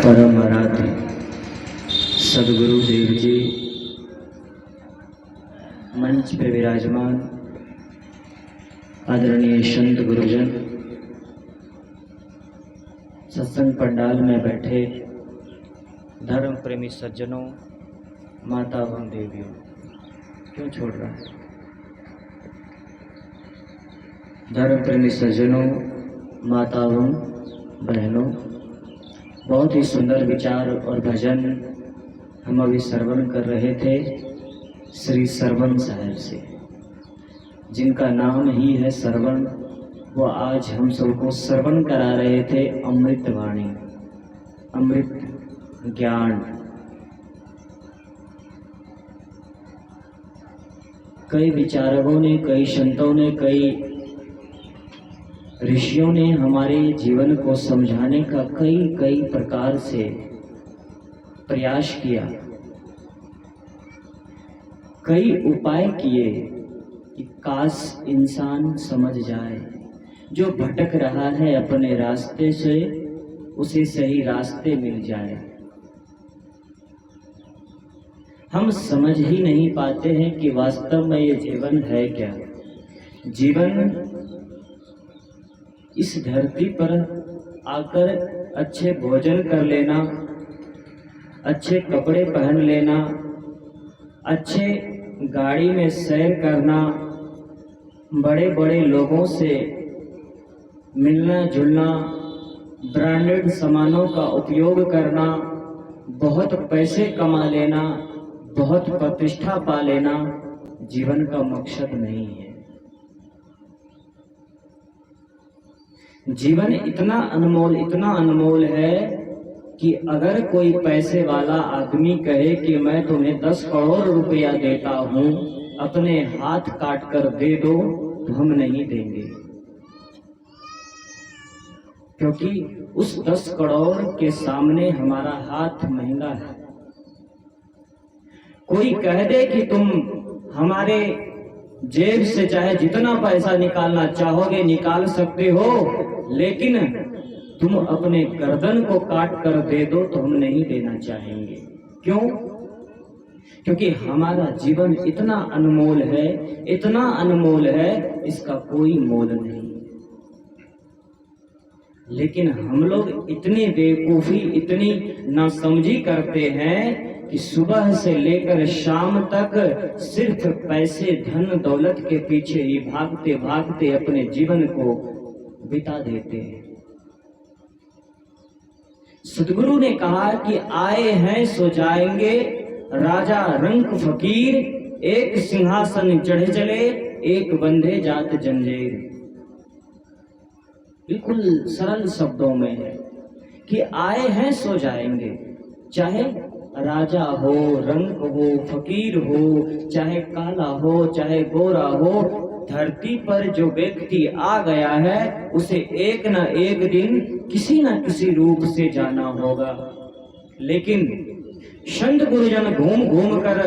परम आराध्य सदगुरु देव जी, मंच पे विराजमान आदरणीय संत गुरुजन, सत्संग पंडाल में बैठे धर्म प्रेमी सज्जनों, माता एवं देवियों, क्यों छोड़ रहा है? धर्म प्रेमी सज्जनों, माता एवं बहनों, बहुत ही सुंदर विचार और भजन हम अभी श्रवण कर रहे थे श्री सरवण साहब से, जिनका नाम ही है सरवण। वो आज हम सबको श्रवण करा रहे थे अमृत वाणी, अमृत ज्ञान। कई विचारकों ने, कई संतों ने, कई ऋषियों ने हमारे जीवन को समझाने का कई प्रकार से प्रयास किया, कई उपाय किए कि काश इंसान समझ जाए, जो भटक रहा है अपने रास्ते से उसे सही रास्ते मिल जाए। हम समझ ही नहीं पाते हैं कि वास्तव में ये जीवन है क्या। जीवन इस धरती पर आकर अच्छे भोजन कर लेना, अच्छे कपड़े पहन लेना, अच्छे गाड़ी में सैर करना, बड़े बड़े लोगों से मिलना जुलना, ब्रांडेड सामानों का उपयोग करना, बहुत पैसे कमा लेना, बहुत प्रतिष्ठा पा लेना जीवन का मकसद नहीं है। जीवन इतना अनमोल है कि अगर कोई पैसे वाला आदमी कहे कि मैं तुम्हें 10 करोड़ रुपया देता हूं, अपने हाथ काट कर दे दो, तो हम नहीं देंगे, क्योंकि उस 10 करोड़ के सामने हमारा हाथ महंगा है। कोई कह दे कि तुम हमारे जेब से चाहे जितना पैसा निकालना चाहोगे निकाल सकते हो, लेकिन तुम अपने गर्दन को काट कर दे दो तो हम नहीं देना चाहेंगे। क्यों? क्योंकि हमारा जीवन इतना अनमोल है, इतना अनमोल है, इसका कोई मोल नहीं। लेकिन हम लोग इतनी बेवकूफी, इतनी नासमझी करते हैं कि सुबह से लेकर शाम तक सिर्फ पैसे, धन दौलत के पीछे ही भागते भागते अपने जीवन को बिता देते हैं। सदगुरु ने कहा कि आए हैं सो जाएंगे, राजा रंक फकीर, एक सिंहासन चढ़े चले, एक बंधे जात जंजीर। बिल्कुल सरल शब्दों में है कि आए हैं सो जाएंगे, चाहे राजा हो, रंक हो, फकीर हो, चाहे काला हो, चाहे गोरा हो, धरती पर जो व्यक्ति आ गया है उसे एक न एक दिन किसी न किसी रूप से जाना होगा। लेकिन संत गुरुजन घूम घूम कर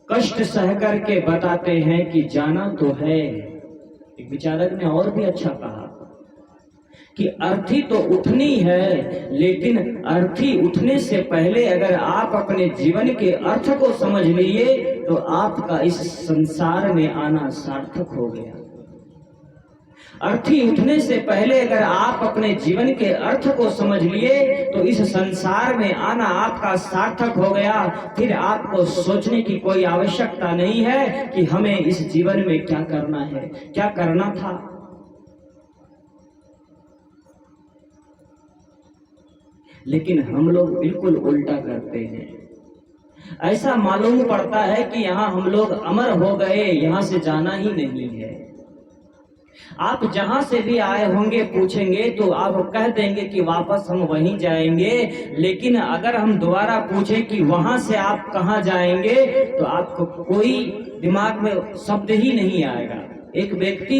कष्ट सह करके बताते हैं कि जाना तो है। एक विचारक ने और भी अच्छा कहा कि अर्थी तो उठनी है, लेकिन अर्थी उठने से पहले अगर आप अपने जीवन के अर्थ को समझ लिए तो आपका इस संसार में आना सार्थक हो गया। अर्थी उठने से पहले अगर आप अपने जीवन के अर्थ को समझ लिए तो इस संसार में आना आपका सार्थक हो गया। फिर आपको सोचने की कोई आवश्यकता नहीं है कि हमें इस जीवन में क्या करना है, क्या करना था। लेकिन हम लोग बिल्कुल उल्टा करते हैं। ऐसा मालूम पड़ता है कि यहाँ हम लोग अमर हो गए, यहाँ से जाना ही नहीं है। आप जहां से भी आए होंगे पूछेंगे तो आप कह देंगे कि वापस हम वहीं जाएंगे, लेकिन अगर हम दोबारा पूछें कि वहां से आप कहां जाएंगे तो आपको कोई दिमाग में शब्द ही नहीं आएगा। एक व्यक्ति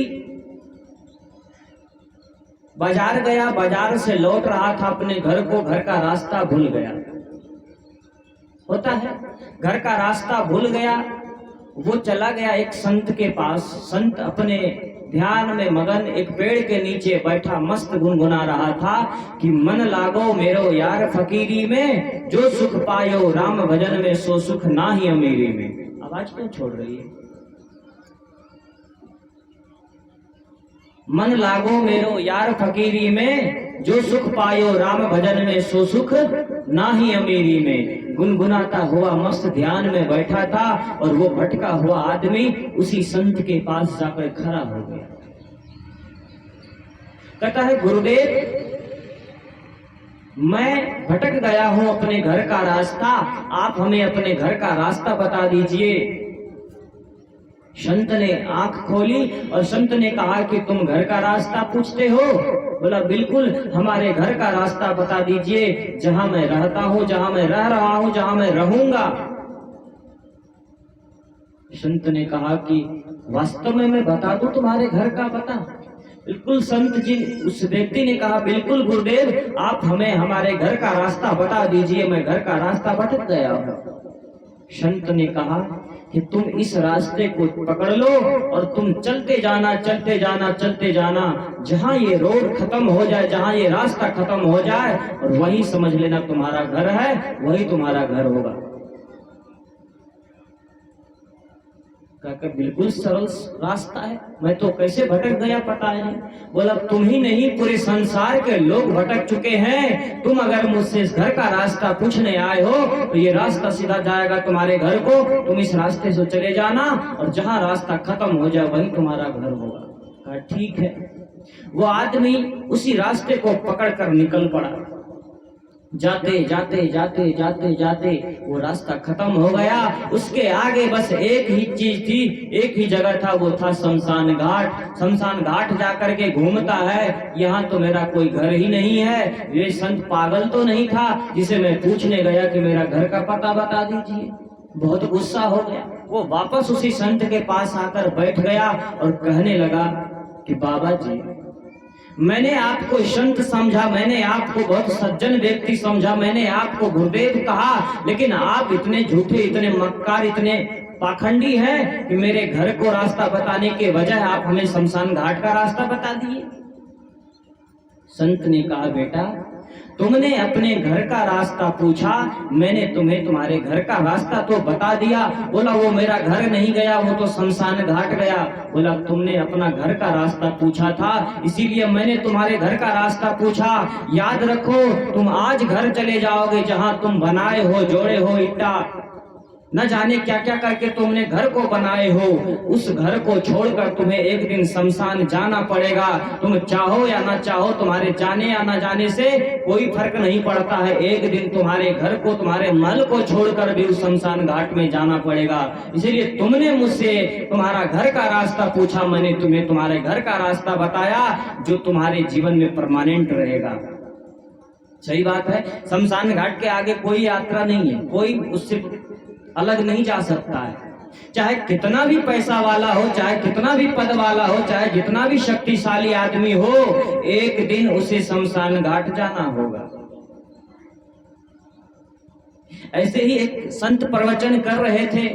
बाजार गया, बाजार से लौट रहा था अपने घर को, घर का रास्ता भूल गया। होता है, घर का रास्ता भूल गया। वो चला गया एक संत के पास। संत अपने ध्यान में मगन एक पेड़ के नीचे बैठा मस्त गुनगुना रहा था कि मन लागो मेरो यार फकीरी में, जो सुख पायो राम भजन में सो सुख ना ही अमीरी में। आवाज क्यों छोड़ रही है? मन लागो मेरो यार फकीरी में, जो सुख पायो राम भजन में सो सुख ना ही अमीरी में। गुनगुनाता हुआ मस्त ध्यान में बैठा था और वो भटका हुआ आदमी उसी संत के पास जाकर खड़ा हो गया। कहता है गुरुदेव, मैं भटक गया हूं अपने घर का रास्ता, आप हमें अपने घर का रास्ता बता दीजिए। संत ने आंख खोली और संत ने कहा कि तुम घर का रास्ता पूछते हो? बोला बिल्कुल, हमारे घर का रास्ता बता दीजिए, जहां मैं रहता हूं, जहां मैं रह रहा हूं, जहां मैं रहूंगा। संत ने कहा कि वास्तव में मैं बता दूं तुम्हारे घर का पता? बिल्कुल संत जी, उस व्यक्ति ने कहा बिल्कुल गुरुदेव, आप हमें हमारे घर का रास्ता बता दीजिए, मैं घर का रास्ता भटक गया हूं। संत ने कहा कि तुम इस रास्ते को पकड़ लो और तुम चलते जाना, चलते जाना, चलते जाना, जहां ये रोड खत्म हो जाए, जहां ये रास्ता खत्म हो जाए, और वही समझ लेना तुम्हारा घर है, वही तुम्हारा घर होगा। कहकर बिल्कुल सरल रास्ता है, मैं तो कैसे भटक गया पता नहीं। बोला तुम ही नहीं, पूरे संसार के लोग भटक चुके हैं। तुम अगर मुझसे इस घर का रास्ता पूछने आए हो तो ये रास्ता सीधा जाएगा तुम्हारे घर को, तुम इस रास्ते से चले जाना और जहां रास्ता खत्म हो जाए वही तुम्हारा घर होगा। कहा ठीक है। वो आदमी उसी रास्ते को पकड़ कर निकल पड़ा। जाते जाते जाते जाते जाते वो रास्ता खत्म हो गया। उसके आगे बस एक ही चीज थी, एक ही जगह था, वो था शमशान घाट। शमशान घाट जाकर के घूमता है, यहाँ तो मेरा कोई घर ही नहीं है। ये संत पागल तो नहीं था जिसे मैं पूछने गया कि मेरा घर का पता बता दीजिए। बहुत गुस्सा हो गया। वो वापस उसी संत के पास आकर बैठ गया और कहने लगा कि बाबा जी, मैंने आपको संत समझा, मैंने आपको बहुत सज्जन व्यक्ति समझा, मैंने आपको गुरुदेव कहा, लेकिन आप इतने झूठे, इतने मक्कार, इतने पाखंडी हैं कि मेरे घर को रास्ता बताने के बजाय आप हमें शमशान घाट का रास्ता बता दिए। संत ने कहा बेटा, तुमने अपने घर का रास्ता पूछा, मैंने तुम्हें तुम्हारे घर का रास्ता तो बता दिया। बोला वो मेरा घर नहीं गया, वो तो शमशान घाट गया। बोला तुमने अपना घर का रास्ता पूछा था, इसीलिए मैंने तुम्हारे घर का रास्ता पूछा। याद रखो, तुम आज घर चले जाओगे जहां तुम बनाए हो, जोड़े हो ईटा, न जाने क्या क्या करके तुमने घर को बनाए हो। उस घर को छोड़कर तुम्हें एक दिन शमशान जाना पड़ेगा। तुम चाहो या ना चाहो, तुम्हारे जाने या ना जाने से कोई फर्क नहीं पड़ता है। एक दिन तुम्हारे घर को, तुम्हारे महल को छोड़कर भी उस शमशान घाट में जाना पड़ेगा। इसीलिए तुमने मुझसे तुम्हारा घर का रास्ता पूछा, मैंने तुम्हें तुम्हारे घर का रास्ता बताया जो तुम्हारे जीवन में परमानेंट रहेगा। सही बात है, शमशान घाट के आगे कोई यात्रा नहीं है, कोई उससे अलग नहीं जा सकता है। चाहे कितना भी पैसा वाला हो, चाहे कितना भी पद वाला हो, चाहे जितना भी शक्तिशाली आदमी हो, एक दिन उसे शमशान घाट जाना होगा। ऐसे ही एक संत प्रवचन कर रहे थे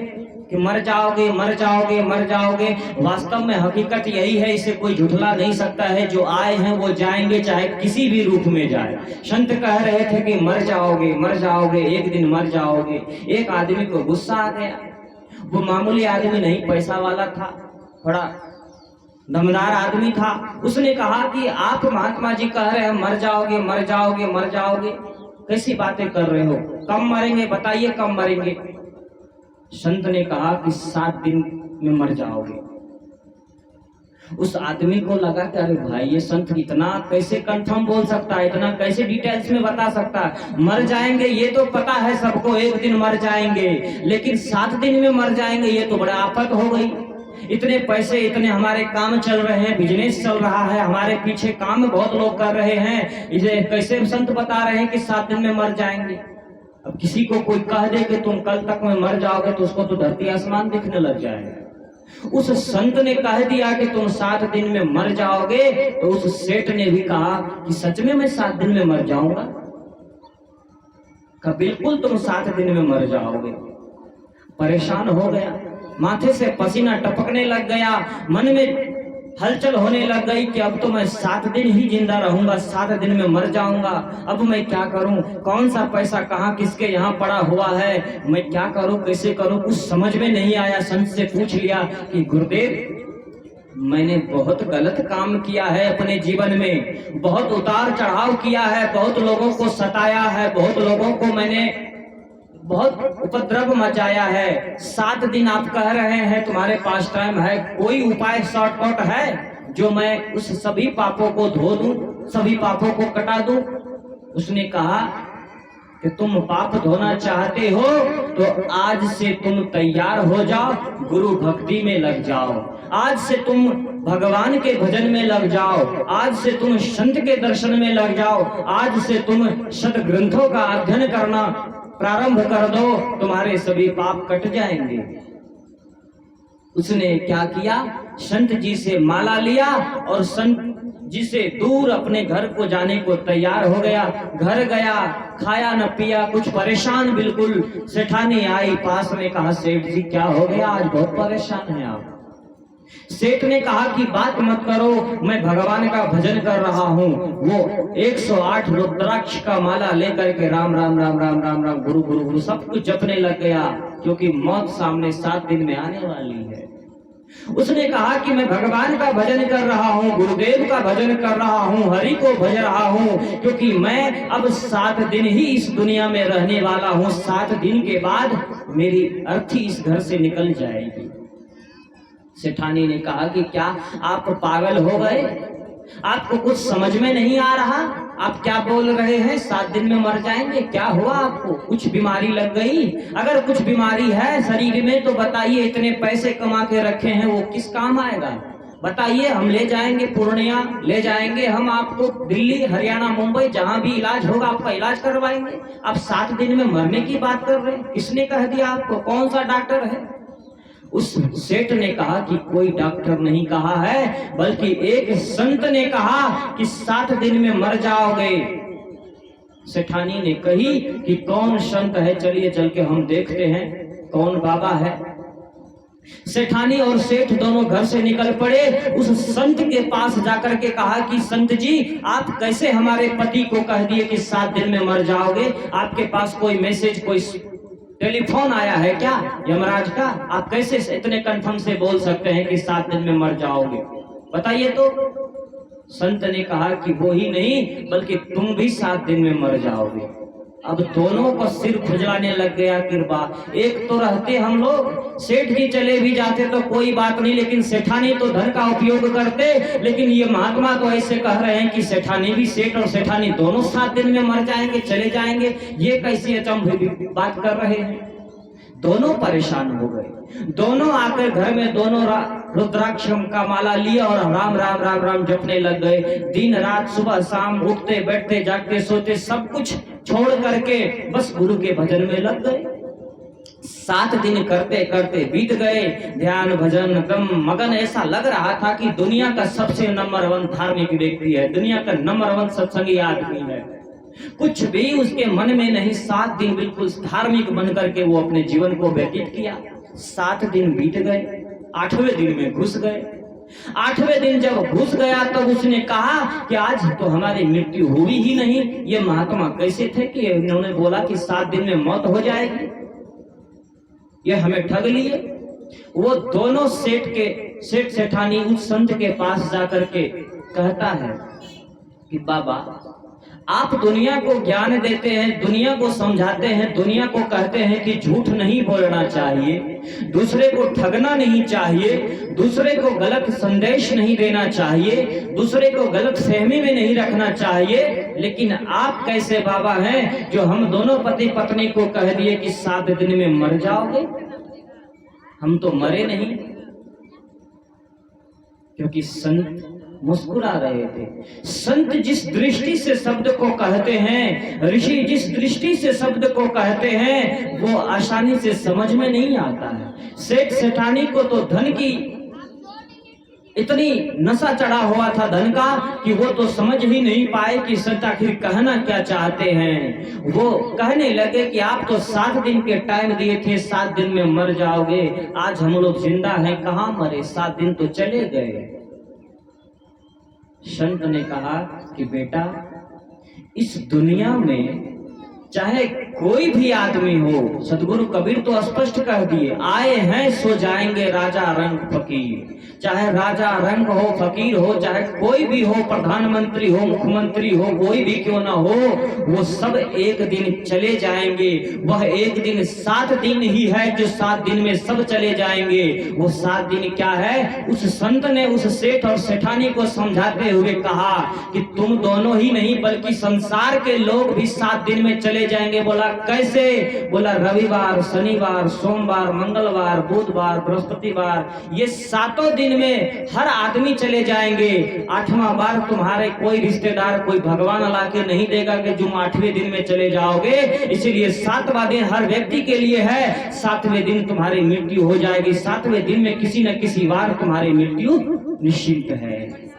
कि मर जाओगे, मर जाओगे, मर जाओगे। वास्तव में हकीकत यही है, इसे कोई झुठला नहीं सकता है। जो आए हैं वो जाएंगे, चाहे किसी भी रूप में जाए। संत कह रहे थे कि मर जाओगे, मर जाओगे, एक दिन मर जाओगे। एक आदमी को गुस्सा आ गया। वो मामूली आदमी नहीं, पैसा वाला था, बड़ा दमदार आदमी था। उसने कहा कि आप महात्मा जी कह रहे हैं मर जाओगे, मर जाओगे, मर जाओगे, कैसी बातें कर रहे हो? कब मरेंगे बताइए, कब मरेंगे? संत ने कहा कि 7 दिन में मर जाओगे। उस आदमी को लगा कि अरे भाई, ये संत इतना कैसे कंफर्म बोल सकता है, इतना कैसे डिटेल्स में बता सकता है? मर जाएंगे ये तो पता है सबको, एक दिन मर जाएंगे, लेकिन 7 दिन में मर जाएंगे, ये तो बड़ा आफत हो गई। इतने पैसे, इतने हमारे काम चल रहे हैं, बिजनेस चल रहा है, हमारे पीछे काम बहुत लोग कर रहे हैं, इसे कैसे संत बता रहे हैं कि 7 दिन में मर जाएंगे? अब किसी को कोई कह दे कि तुम कल तक में मर जाओगे तो उसको तो धरती आसमान दिखने लग जाएगा। उस संत ने कह दिया कि तुम 7 दिन में मर जाओगे, तो उस सेठ ने भी कहा कि सच में मैं 7 दिन में मर जाऊंगा? कहा बिल्कुल तुम 7 दिन में मर जाओगे। परेशान हो गया, माथे से पसीना टपकने लग गया, मन में हलचल होने लग गई कि अब तो मैं 7 दिन ही जिंदा रहूंगा, 7 दिन में मर जाऊंगा। अब मैं क्या करूं, कौन सा पैसा कहाँ किसके यहाँ पड़ा हुआ है, मैं क्या करूं, कैसे करूं, कुछ समझ में नहीं आया। संत से पूछ लिया कि गुरुदेव, मैंने बहुत गलत काम किया है अपने जीवन में, बहुत उतार चढ़ाव किया है, बहुत लोगों को सताया है, बहुत लोगों को मैंने बहुत उपद्रव मचाया है। 7 दिन आप कह रहे हैं तुम्हारे पास टाइम है, कोई उपाय शॉर्टकट है जो मैं उस सभी पापों को धो दूं, सभी पापों को कटा दूं? उसने कहा कि तुम पाप धोना चाहते हो तो आज से तुम तैयार हो जाओ, गुरु भक्ति में लग जाओ, आज से तुम भगवान के भजन में लग जाओ, आज से तुम संत के दर्शन में लग जाओ, आज से तुम सद ग्रंथों का अध्ययन करना प्रारंभ कर दो, तुम्हारे सभी पाप कट जाएंगे। उसने क्या किया, संत जी से माला लिया और संत जी से दूर अपने घर को जाने को तैयार हो गया। घर गया, खाया न पिया, कुछ परेशान बिल्कुल। सेठानी आई पास में, कहा सेठ जी क्या हो गया, आज बहुत परेशान है आप। सेठ ने कहा कि बात मत करो, मैं भगवान का भजन कर रहा हूँ। वो 108 रुद्राक्ष का माला लेकर के राम राम राम राम राम राम गुरु गुरु गुरु सब कुछ जपने लग गया, क्योंकि मौत सामने 7 दिन में आने वाली है। उसने कहा कि मैं भगवान का भजन कर रहा हूँ, गुरुदेव का भजन कर रहा हूँ, हरि को भज रहा हूँ, क्योंकि मैं अब 7 दिन ही इस दुनिया में रहने वाला हूँ। 7 दिन के बाद मेरी अर्थी इस घर से निकल जाएगी। सेठानी ने कहा कि क्या आप पागल हो गए, आपको कुछ समझ में नहीं आ रहा, आप क्या बोल रहे हैं, 7 दिन में मर जाएंगे, क्या हुआ आपको, कुछ बीमारी लग गई? अगर कुछ बीमारी है शरीर में तो बताइए, इतने पैसे कमा के रखे हैं वो किस काम आएगा, बताइए, हम ले जाएंगे, पूर्णिया ले जाएंगे, हम आपको दिल्ली हरियाणा मुंबई जहां भी इलाज होगा आपका इलाज करवाएंगे। आप 7 दिन में मरने की बात कर रहे हैं, किसने कह दिया आपको, कौन सा डॉक्टर है? उस सेठ ने कहा कि कोई डॉक्टर नहीं कहा है, बल्कि एक संत ने कहा कि 7 दिन में मर जाओगे। सेठानी ने कही कि कौन संत है, चलिए चल के हम देखते हैं कौन बाबा है। सेठानी और सेठ दोनों घर से निकल पड़े, उस संत के पास जाकर के कहा कि संत जी, आप कैसे हमारे पति को कह दिए कि 7 दिन में मर जाओगे, आपके पास कोई मैसेज, कोई टेलीफोन आया है क्या यमराज का? आप कैसे इतने कंफर्म से बोल सकते हैं कि 7 दिन में मर जाओगे, बताइए तो। संत ने कहा कि वो ही नहीं बल्कि तुम भी 7 दिन में मर जाओगे। अब दोनों को सिर खुजलाने लग गया। कृपा एक तो रहते हम लोग, सेठ जी चले भी जाते तो कोई बात नहीं, लेकिन सेठानी तो धन का उपयोग करते, लेकिन ये महात्मा तो ऐसे कह रहे हैं कि सेठानी भी, सेठ और सेठानी दोनों 7 दिन में मर जाएंगे, चले जाएंगे, ये कैसी अचंभ बात कर रहे हैं। दोनों परेशान हो गए। दोनों आकर घर में दोनों रुद्राक्ष का माला लिया और राम राम राम राम जपने लग गए। दिन रात सुबह शाम उठते बैठते जागते सोते सब कुछ छोड़ करके बस गुरु के भजन में लग गए। 7 दिन करते करते बीत गए। ध्यान भजन कम मगन, ऐसा लग रहा था कि दुनिया का सबसे नंबर 1 धार्मिक व्यक्ति है, दुनिया का नंबर 1 सत्संगी आदमी है। कुछ भी उसके मन में नहीं। 7 दिन बिल्कुल धार्मिक बन करके वो अपने जीवन को व्यतीत किया। 7 दिन बीत गए, 8वें दिन में घुस गए। 8वें दिन जब घुस गया तो उसने कहा कि आज तो हमारी मृत्यु हुई ही नहीं। ये महात्मा कैसे थे कि इन्होंने बोला कि 7 दिन में मौत हो जाएगी, ये हमें ठग लिए। वो दोनों सेठ सेठानी उस संत के पास जाकर के कहता है कि बाबा, आप दुनिया को ज्ञान देते हैं, दुनिया को समझाते हैं, दुनिया को कहते हैं कि झूठ नहीं बोलना चाहिए, दूसरे को ठगना नहीं चाहिए, दूसरे को गलत संदेश नहीं देना चाहिए, दूसरे को गलत फहमी में नहीं रखना चाहिए, लेकिन आप कैसे बाबा हैं जो हम दोनों पति पत्नी को कह दिए कि 7 दिन में मर जाओगे? हम तो मरे नहीं। क्योंकि संत मुस्कुरा रहे थे। संत जिस दृष्टि से शब्द को कहते हैं, ऋषि जिस दृष्टि से शब्द को कहते हैं, वो आसानी से समझ में नहीं आता है। सेठ सेठानी को तो धन की इतनी नशा चढ़ा हुआ था धन का कि वो तो समझ ही नहीं पाए कि संत आखिर कहना क्या चाहते हैं। वो कहने लगे कि आप तो 7 दिन के टाइम दिए थे, 7 दिन में मर जाओगे, आज हम लोग जिंदा हैं, कहाँ मरे, 7 दिन तो चले गए। संत ने कहा कि बेटा, इस दुनिया में चाहे कोई भी आदमी हो, सदगुरु कबीर तो स्पष्ट कह दिए, आए हैं सो जाएंगे राजा रंग फकीर। चाहे राजा रंग हो, फकीर हो, चाहे कोई भी हो, प्रधानमंत्री हो, मुख्यमंत्री हो, कोई भी क्यों ना हो, वो सब एक दिन चले जाएंगे। वह एक दिन 7 दिन ही है जो 7 दिन में सब चले जाएंगे। वो 7 दिन क्या है? उस संत ने उस सेठ और सेठानी को समझाते हुए कहा कि तुम दोनों ही नहीं बल्कि संसार के लोग भी 7 दिन में चले जाएंगे। बोला कैसे? बोला रविवार, शनिवार, सोमवार, मंगलवार, बुधवार, बृहस्पतिवार, ये 7 दिन में हर आदमी चले जाएंगे। 8वां बार तुम्हारे कोई रिश्तेदार, कोई भगवान ला के नहीं देगा कि तुम 8वें दिन में चले जाओगे। इसीलिए 7वां दिन हर व्यक्ति के लिए है। 7वें दिन तुम्हारी मृत्यु हो जाएगी। 7वें दिन में किसी न किसी बार तुम्हारी मृत्यु निश्चित है।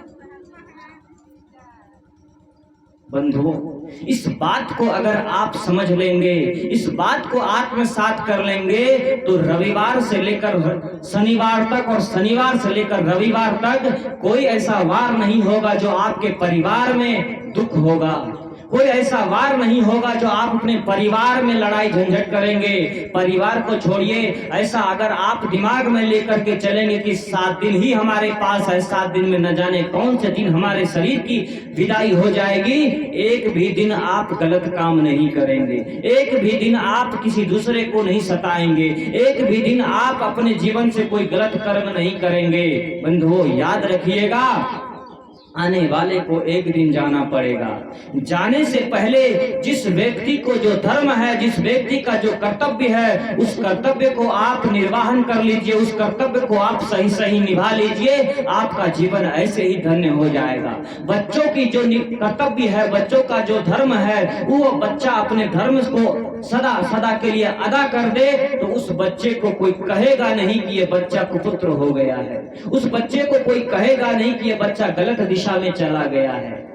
बंधुओं, इस बात को अगर आप समझ लेंगे, इस बात को आत्मसात कर लेंगे, तो रविवार से लेकर शनिवार तक और शनिवार से लेकर रविवार तक कोई ऐसा वार नहीं होगा जो आपके परिवार में दुख होगा। कोई ऐसा वार नहीं होगा जो आप अपने परिवार में लड़ाई झंझट करेंगे। परिवार को छोड़िए, ऐसा अगर आप दिमाग में लेकर के चलेंगे कि 7 दिन ही हमारे पास है, 7 दिन में न जाने कौन से दिन हमारे शरीर की विदाई हो जाएगी, एक भी दिन आप गलत काम नहीं करेंगे, एक भी दिन आप किसी दूसरे को नहीं सताएंगे, एक भी दिन आप अपने जीवन से कोई गलत कर्म नहीं करेंगे। बंधुओं, याद रखिएगा, आने वाले को एक दिन जाना पड़ेगा। जाने से पहले जिस व्यक्ति को जो धर्म है, जिस व्यक्ति का जो कर्तव्य है, उस कर्तव्य को आप निर्वाहन कर लीजिए, उस कर्तव्य को आप सही सही निभा लीजिए, आपका जीवन ऐसे ही धन्य हो जाएगा। बच्चों की जो कर्तव्य है, बच्चों का जो धर्म है, वो बच्चा अपने धर्म को सदा सदा के लिए अदा कर दे, तो उस बच्चे को कोई कहेगा नहीं कि ये बच्चा कुपुत्र हो गया है। उस बच्चे को कोई कहेगा नहीं कि ये बच्चा गलत दिशा में चला गया है।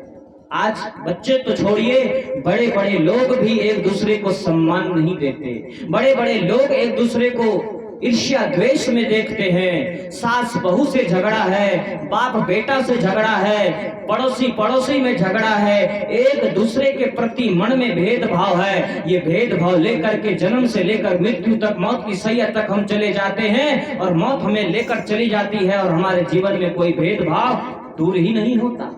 आज बच्चे तो छोड़िए, बड़े बड़े लोग भी एक दूसरे को सम्मान नहीं देते। बड़े बड़े लोग एक दूसरे को ईर्ष्या द्वेष में देखते हैं। सास बहू से झगड़ा है, बाप बेटा से झगड़ा है, पड़ोसी पड़ोसी में झगड़ा है, एक दूसरे के प्रति मन में भेदभाव है। ये भेदभाव लेकर के जन्म से लेकर मृत्यु तक, मौत की सैया तक हम चले जाते हैं, और मौत हमें लेकर चली जाती है, और हमारे जीवन में कोई भेदभाव दूर ही नहीं होता।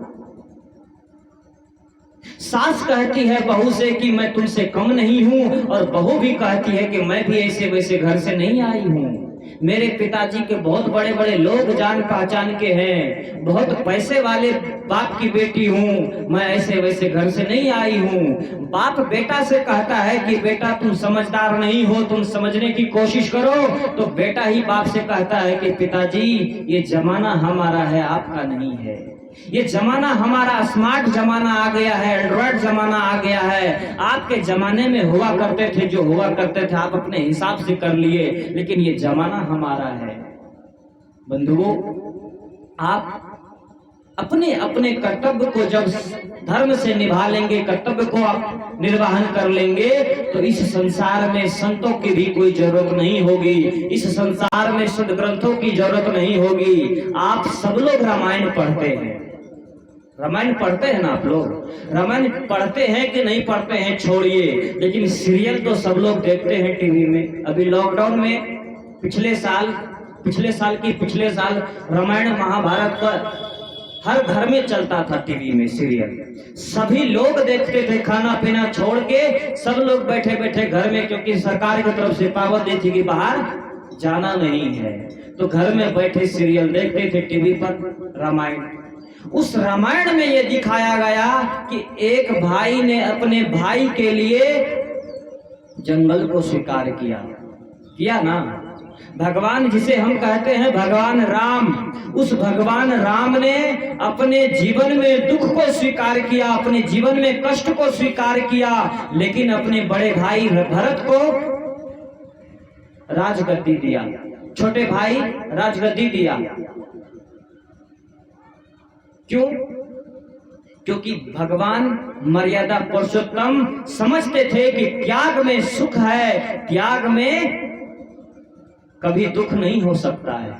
सास कहती है बहू से कि मैं तुमसे कम नहीं हूं, और बहू भी कहती है कि मैं भी ऐसे वैसे घर से नहीं आई हूं। मेरे पिताजी के बहुत बड़े बड़े लोग जान पहचान के हैं, बहुत पैसे वाले बाप की बेटी हूं, मैं ऐसे वैसे घर से नहीं आई हूं। बाप बेटा से कहता है कि बेटा तुम समझदार नहीं हो, तुम समझने की कोशिश करो, तो बेटा ही बाप से कहता है कि पिताजी ये जमाना हमारा है, आपका नहीं है। ये जमाना हमारा स्मार्ट जमाना आ गया है, एंड्रॉइड जमाना आ गया है। आपके जमाने में हुआ करते थे जो हुआ करते थे, आप अपने हिसाब से कर लिए, लेकिन ये जमाना हमारा है। बंधुओं, आप अपने अपने कर्तव्य को जब धर्म से निभा लेंगे, कर्तव्य को आप निर्वाहन कर लेंगे, तो इस संसार में संतों की भी कोई जरूरत नहीं होगी, इस संसार में शुद्ध ग्रंथों की जरूरत नहीं होगी। आप सब लोग रामायण पढ़ते हैं, रामायण पढ़ते हैं ना आप लोग? रामायण पढ़ते हैं कि नहीं पढ़ते हैं छोड़िए, लेकिन सीरियल तो सब लोग देखते हैं टीवी में। अभी लॉकडाउन में पिछले साल रामायण महाभारत का हर घर में चलता था टीवी में सीरियल, सभी लोग देखते थे, खाना पीना छोड़ के सब लोग बैठे बैठे घर में, क्योंकि सरकार की तरफ से पाबंदी थी कि बाहर जाना नहीं है, तो घर में बैठे सीरियल देखते थे टीवी पर रामायण। उस रामायण में ये दिखाया गया कि एक भाई ने अपने भाई के लिए जंगल को स्वीकार किया ना। भगवान जिसे हम कहते हैं भगवान राम, उस भगवान राम ने अपने जीवन में दुख को स्वीकार किया, अपने जीवन में कष्ट को स्वीकार किया, लेकिन अपने बड़े भाई भरत को राजगद्दी दिया, छोटे भाई राजगद्दी दिया। क्यों? क्योंकि भगवान मर्यादा पुरुषोत्तम समझते थे कि त्याग में सुख है, त्याग में कभी दुख नहीं हो सकता है।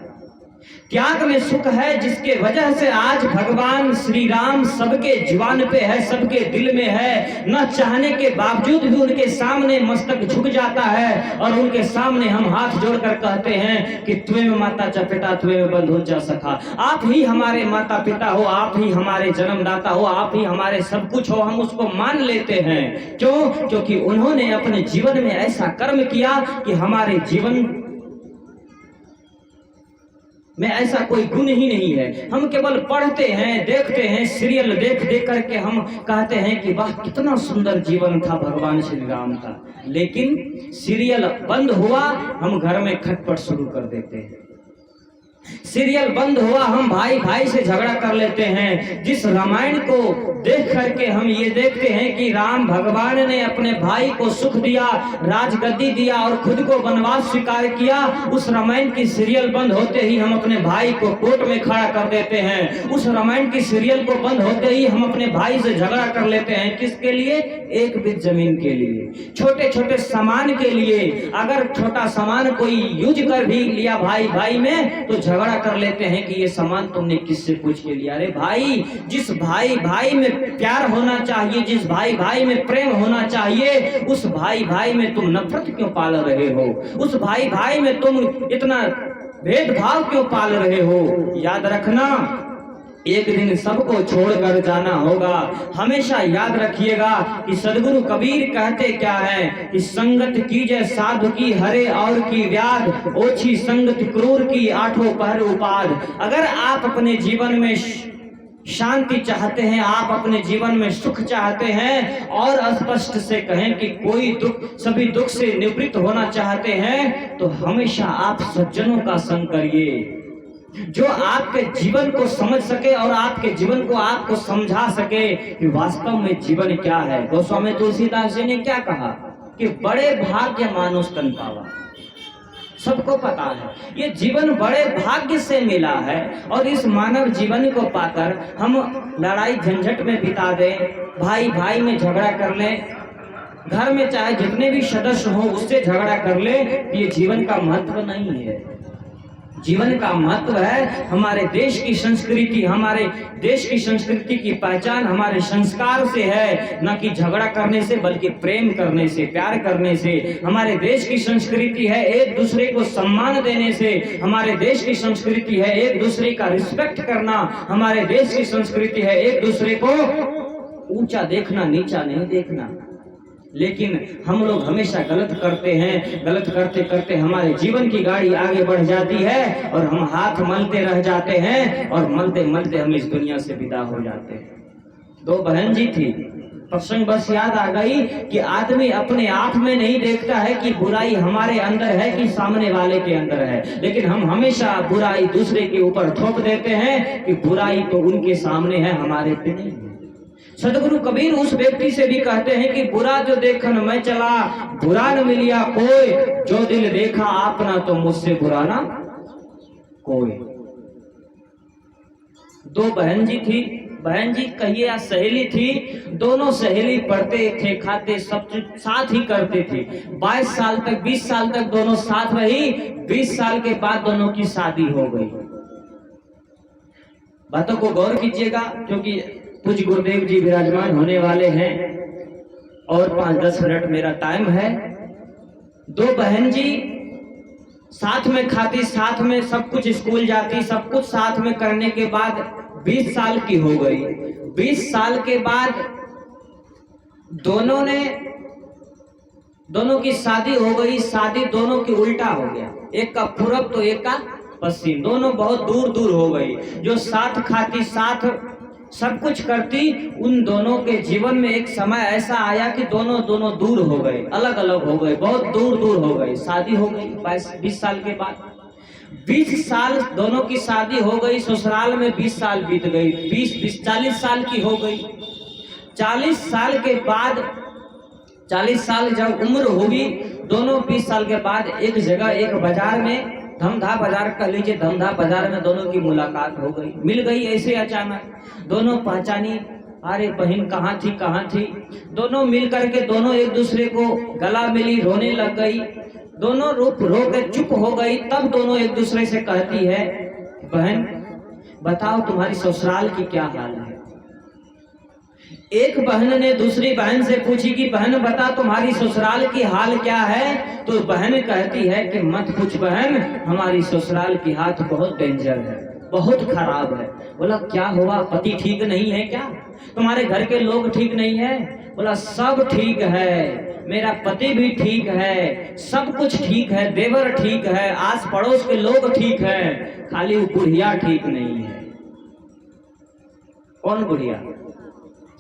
त्याग में सुख है, जिसके वजह से आज भगवान श्री राम सबके जुबान पे है, सबके दिल में है। न चाहने के बावजूद भी उनके सामने मस्तक झुक जाता है और उनके सामने हम हाथ जोड़कर कहते हैं कि तुम्हें माता च पिता, तुम्हें बंधु च सखा। आप ही हमारे माता पिता हो, आप ही हमारे जन्मदाता हो, आप ही हमारे सब कुछ हो। हम उसको मान लेते हैं। क्यों? क्योंकि उन्होंने अपने जीवन में ऐसा कर्म किया कि हमारे जीवन में ऐसा कोई गुण ही नहीं है। हम केवल पढ़ते हैं, देखते हैं, सीरियल देख देख करके हम कहते हैं कि वाह कितना सुंदर जीवन था भगवान श्री राम का। लेकिन सीरियल बंद हुआ, हम घर में खटपट शुरू कर देते हैं। सीरियल बंद हुआ, हम भाई भाई से झगड़ा कर लेते हैं। जिस रामायण को देख करके हम ये देखते हैं कि राम भगवान ने अपने भाई को सुख दिया, राजगद्दी दिया और खुद को वनवास स्वीकार किया, उस रामायण की सीरियल बंद होते ही हम अपने भाई को कोर्ट में खड़ा कर देते हैं। उस रामायण की सीरियल को बंद होते ही हम अपने भाई से झगड़ा कर लेते हैं। किसके लिए? एक बित जमीन के लिए, छोटे छोटे सामान के लिए। अगर छोटा सामान कोई यूज कर भी लिया भाई भाई में, तो झगड़ा कर लेते हैं कि ये सामान तुमने किससे पूछ के लिया। अरे भाई, जिस भाई भाई में प्यार होना चाहिए, जिस भाई भाई में प्रेम होना चाहिए, उस भाई भाई में तुम नफरत क्यों पाल रहे हो? उस भाई भाई में तुम इतना भेदभाव क्यों पाल रहे हो? याद रखना, एक दिन सबको छोड़कर जाना होगा। हमेशा याद रखिएगा कि सदगुरु कबीर कहते क्या है कि संगत कीजिए साधु की हरे और की व्याध, ओछी संगत क्रूर की आठों पहर उपाद। अगर आप अपने जीवन में शांति चाहते हैं, आप अपने जीवन में सुख चाहते हैं और स्पष्ट से कहें कि कोई दुख, सभी दुख से निवृत्त होना चाहते हैं, तो हमेशा आप सज्जनों का संग करिए, जो आपके जीवन को समझ सके और आपके जीवन को आपको समझा सके कि वास्तव में जीवन क्या है। गोस्वामी तुलसीदास जी ने क्या कहा कि बड़े भाग्य मानुष तन पावा। सबको पता है ये जीवन बड़े भाग्य से मिला है, और इस मानव जीवन को पाकर हम लड़ाई झंझट में बिता दें, भाई भाई में झगड़ा कर लें, घर में चाहे जितने भी सदस्य हो उससे झगड़ा कर ले, ये जीवन का महत्व नहीं है। जीवन का महत्व है हमारे देश की संस्कृति, हमारे देश की संस्कृति की पहचान हमारे संस्कार से है, न कि झगड़ा करने से, बल्कि प्रेम करने से, प्यार करने से। हमारे देश की संस्कृति है एक दूसरे को सम्मान देने से, हमारे देश की संस्कृति है एक दूसरे का रिस्पेक्ट करना, हमारे देश की संस्कृति है एक दूसरे को ऊंचा देखना, नीचा नहीं देखना। लेकिन हम लोग हमेशा गलत करते हैं, गलत करते करते हमारे जीवन की गाड़ी आगे बढ़ जाती है और हम हाथ मलते रह जाते हैं, और मलते मलते हम इस दुनिया से विदा हो जाते हैं। दो बहन जी थी, प्रसंग बस याद आ गई कि आदमी अपने आप में नहीं देखता है कि बुराई हमारे अंदर है कि सामने वाले के अंदर है, लेकिन हम हमेशा बुराई दूसरे के ऊपर थोप देते हैं कि बुराई तो उनके सामने है, हमारे पे नहीं है। सदगुरु कबीर उस व्यक्ति से भी कहते हैं कि बुरा जो देखन मैं चला, बुरा न मिलिया कोई, जो दिल देखा आपना तो मुझसे बुरा ना कोई। दो बहन जी थी, बहन जी कहिए या सहेली थी, दोनों सहेली पढ़ते थे, खाते सब साथ ही करते थे। 22 साल तक, 20 साल तक दोनों साथ रही। 20 साल के बाद दोनों की शादी हो गई। बातों को गौर कीजिएगा, क्योंकि पूज्य गुरुदेव जी विराजमान होने वाले हैं और 5-10 मिनट मेरा टाइम है। दो बहन जी साथ में खाती, साथ में सब कुछ स्कूल जाती, सब कुछ साथ में करने के बाद 20 साल की हो गई। 20 साल के बाद दोनों की शादी हो गई। शादी दोनों की उल्टा हो गया, एक का पूरब तो एक का पश्चिम, दोनों बहुत दूर दूर हो गई। जो साथ खाती, साथ सब कुछ करती, उन दोनों के जीवन में एक समय ऐसा आया कि दोनों दूर हो गए, अलग अलग हो गए, बहुत दूर दूर हो गए। शादी हो गई 20 साल के बाद। 20 साल दोनों की शादी हो गई, ससुराल में 20 साल बीत गई, 40 साल की हो गई। 40 साल के बाद, 40 साल जब उम्र हुई, दोनों 20 साल के बाद एक जगह, एक बाजार में, धमधा बाजार कह लीजिए, धमधा बाजार में दोनों की मुलाकात हो गई, मिल गई ऐसे अचानक। दोनों पहचानी, अरे बहन कहाँ थी कहाँ थी। दोनों मिल करके दोनों एक दूसरे को गला मिली, रोने लग गई। दोनों रो के चुप हो गई। तब दोनों एक दूसरे से कहती है बहन बताओ तुम्हारी ससुराल की क्या हाल है। एक बहन ने दूसरी बहन से पूछी कि बहन बता तुम्हारी ससुराल की हाल क्या है। तो बहन कहती है कि मत पूछ बहन, हमारी ससुराल की हालत बहुत डेंजर है, बहुत खराब है। बोला क्या हुआ, पति ठीक नहीं है क्या, तुम्हारे घर के लोग ठीक नहीं है। बोला सब ठीक है, मेरा पति भी ठीक है, सब कुछ ठीक है, देवर ठीक है, आस पड़ोस के लोग ठीक है, खाली वो बुढ़िया ठीक नहीं है। कौन बुढ़िया?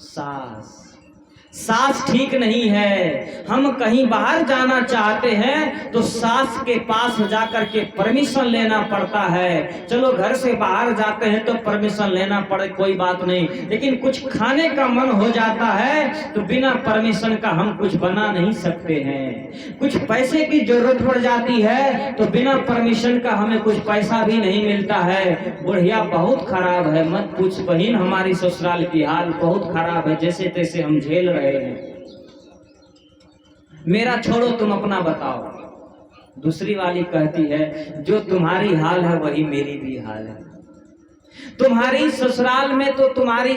सास। सास ठीक नहीं है। हम कहीं बाहर जाना चाहते हैं तो सास के पास जाकर के परमिशन लेना पड़ता है। चलो घर से बाहर जाते हैं तो परमिशन लेना पड़े, कोई बात नहीं, लेकिन कुछ खाने का मन हो जाता है तो बिना परमिशन का हम कुछ बना नहीं सकते हैं। कुछ पैसे की जरूरत पड़ जाती है तो बिना परमिशन का हमें कुछ पैसा भी नहीं मिलता है। बुढ़िया बहुत खराब है, मत पूछ बहन, हमारी ससुराल की हाल बहुत खराब है, जैसे तैसे हम झेल रहे हैं। मेरा छोड़ो, तुम अपना बताओ। दूसरी वाली कहती है जो तुम्हारी हाल है वही मेरी भी हाल है। तुम्हारी ससुराल में तो तुम्हारी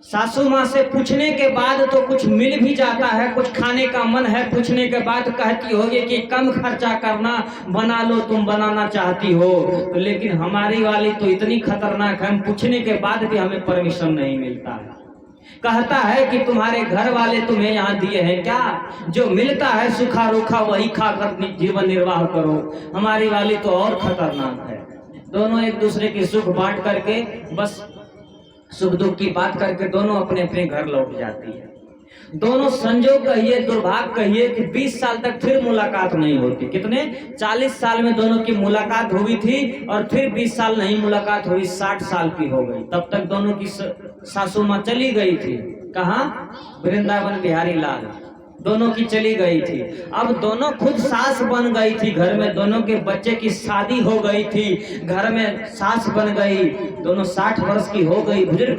सासू माँ से पूछने के बाद तो कुछ मिल भी जाता है, कुछ खाने का मन है, पूछने के बाद कहती होगी कि कम खर्चा करना, बना लो, तुम बनाना चाहती हो। तो लेकिन हमारी वाली तो इतनी खतरनाक है, हम पूछने के बाद भी हमें परमिशन नहीं मिलता है। कहता है कि तुम्हारे घर वाले तुम्हें यहाँ दिए हैं क्या, जो मिलता है सूखा रूखा वही खाकर जीवन निर्वाह करो। हमारी वाली तो और खतरनाक है, दोनों एक दूसरे की सुख बांट करके, बस सुख दुख की बात करके दोनों अपने अपने घर लौट जाती है। दोनों संजोग कहिए, दुर्भाग्य कहिए कि 20 साल तक फिर मुलाकात नहीं होती। कितने 40 साल में दोनों की मुलाकात हुई थी और फिर 20 साल नहीं मुलाकात हुई, 60 साल की हो गई। तब तक दोनों की सासू माँ चली गई थी। कहाँ? वृंदावन बिहारी लाल, दोनों की चली गई थी। अब दोनों खुद सास बन गई थी, घर में दोनों के बच्चे की शादी हो गई थी, घर में सास बन गई, दोनों 60 वर्ष की हो गई, बुजुर्ग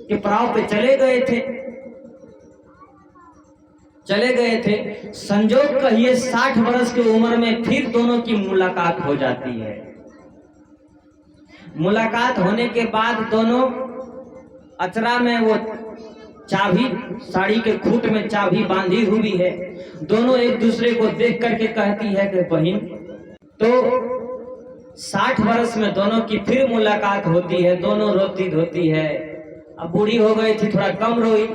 के पड़ाव पे चले गए थे। संजोग कहिए 60 वर्ष की उम्र में फिर दोनों की मुलाकात हो जाती है। मुलाकात होने के बाद दोनों अचरा में वो चाबी, साड़ी के खूंट में चाबी बांधी हुई है। दोनों एक दूसरे को देख करके कहती है कि बहन, तो 60 वर्ष में दोनों की फिर मुलाकात होती है। दोनों रोती धोती है। अब बूढ़ी हो गई थी, थोड़ा कम रोई।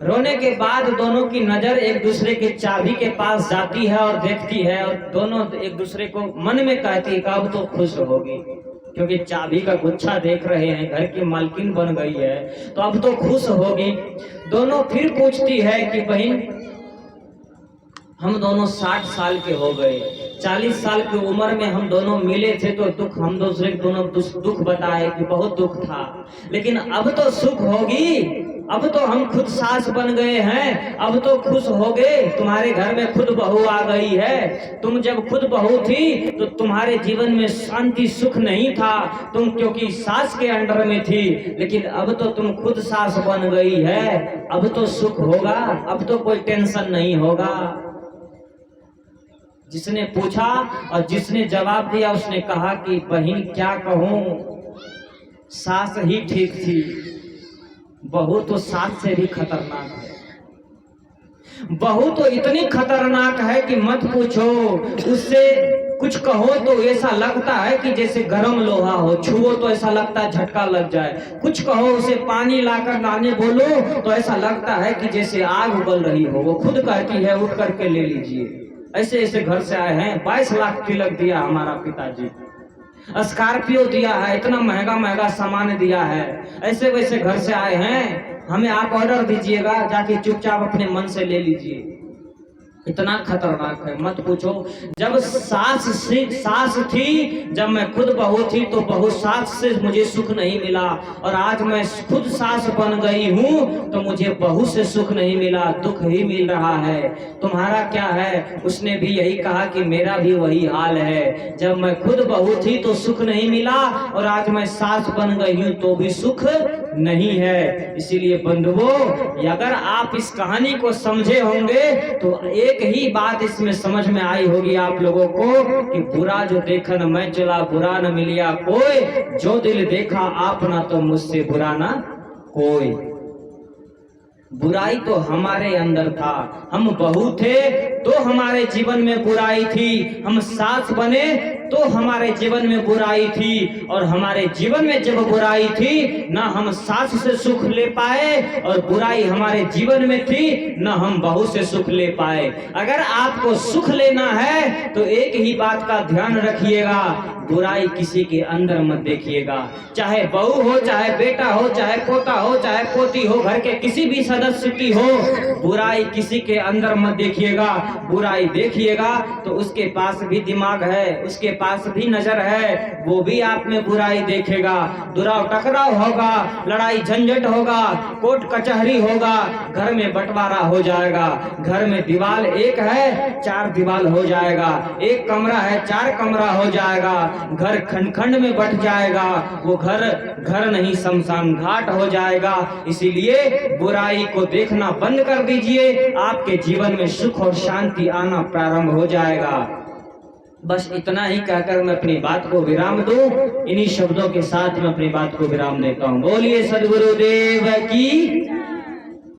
रोने के बाद दोनों की नजर एक दूसरे के चाबी के पास जाती है और देखती है, और दोनों एक दूसरे को मन में कहती है कि अब तो खुश होगी, क्योंकि चाबी का गुच्छा देख रहे हैं, घर की मालकिन बन गई है, तो अब तो खुश होगी। दोनों फिर पूछती है कि बहन, हम दोनों 60 साल के हो गए, 40 साल की उम्र में हम दोनों मिले थे तो दुख, हम दूसरे को दोनों दुख बताए कि बहुत दुख था, लेकिन अब तो सुख होगी, अब तो हम खुद सास बन गए हैं, अब तो खुश हो गए, तुम्हारे घर में खुद बहू आ गई है। तुम जब खुद बहू थी तो तुम्हारे जीवन में शांति सुख नहीं था, तुम क्योंकि सास के अंडर में थी, लेकिन अब तो तुम खुद सास बन गई है, अब तो सुख होगा, अब तो कोई टेंशन नहीं होगा। जिसने पूछा और जिसने जवाब दिया उसने कहा कि बहन क्या कहूं, सास ही ठीक थी, बहू तो सास से भी खतरनाक है। बहू तो इतनी खतरनाक है कि मत पूछो, उससे कुछ कहो तो ऐसा लगता है कि जैसे गर्म लोहा हो, छुओ तो ऐसा लगता है झटका लग जाए। कुछ कहो, उसे पानी लाकर लाने बोलो तो ऐसा लगता है कि जैसे आग उगल रही हो। वो खुद कहती है उठ करके ले लीजिए। ऐसे ऐसे घर से आए हैं, 22 लाख तिलक दिया हमारा पिताजी, स्कॉर्पियो दिया है, इतना महंगा महंगा सामान दिया है, ऐसे वैसे घर से आए हैं, हमें आप ऑर्डर दीजिएगा, जाके चुपचाप अपने मन से ले लीजिए। इतना खतरनाक है, मत पूछो। जब सास थी, जब मैं खुद बहू थी तो बहू सास से मुझे सुख नहीं मिला, और आज मैं खुद सास बन गई हूँ तो मुझे बहू से सुख नहीं मिला, दुख ही मिल रहा है। तुम्हारा क्या है? उसने भी यही कहा कि मेरा भी वही हाल है। जब मैं खुद बहू थी तो सुख नहीं मिला, और आज मैं सास बन गई हूँ तो भी सुख नहीं है। इसीलिए बंधुओं, अगर आप इस कहानी को समझे होंगे तो एक ही बात इसमें समझ में आई होगी आप लोगों को कि बुरा जो देखन मैं चला बुरा न मिलिया कोई, जो दिल देखा आपना तो मुझसे बुरा ना कोई। बुराई तो हमारे अंदर था, हम बहू थे तो हमारे जीवन में बुराई थी, हम सास बने तो हमारे जीवन में बुराई थी, और हमारे जीवन में जब बुराई थी ना हम सास से सुख ले पाए, और बुराई हमारे जीवन में थी ना हम बहू से सुख ले पाए। अगर आपको सुख लेना है तो एक ही बात का ध्यान रखिएगा, बुराई किसी के अंदर मत देखिएगा। चाहे बहू हो, चाहे बेटा हो, चाहे पोता हो, चाहे पोती हो, घर के किसी भी सदस्य की हो, बुराई किसी के अंदर मत देखिएगा। बुराई देखिएगा तो उसके पास भी दिमाग है, उसके पास भी नजर है, वो भी आप में बुराई देखेगा। दुराव टकराव होगा, लड़ाई झंझट होगा, कोर्ट कचहरी होगा, घर में बंटवारा हो जाएगा। घर में दीवार एक है, 4 दीवार हो जाएगा, एक कमरा है 4 कमरा हो जाएगा, घर खंड खंड में बट जाएगा, वो घर नहीं शमशान घाट हो जाएगा। इसीलिए बुराई को देखना बंद कर दीजिए, आपके जीवन में सुख और शांति आना प्रारंभ हो जाएगा। बस इतना ही कहकर मैं अपनी बात को विराम दूं। इन्हीं शब्दों के साथ मैं अपनी बात को विराम देता हूं। बोलिए सद्गुरुदेव की।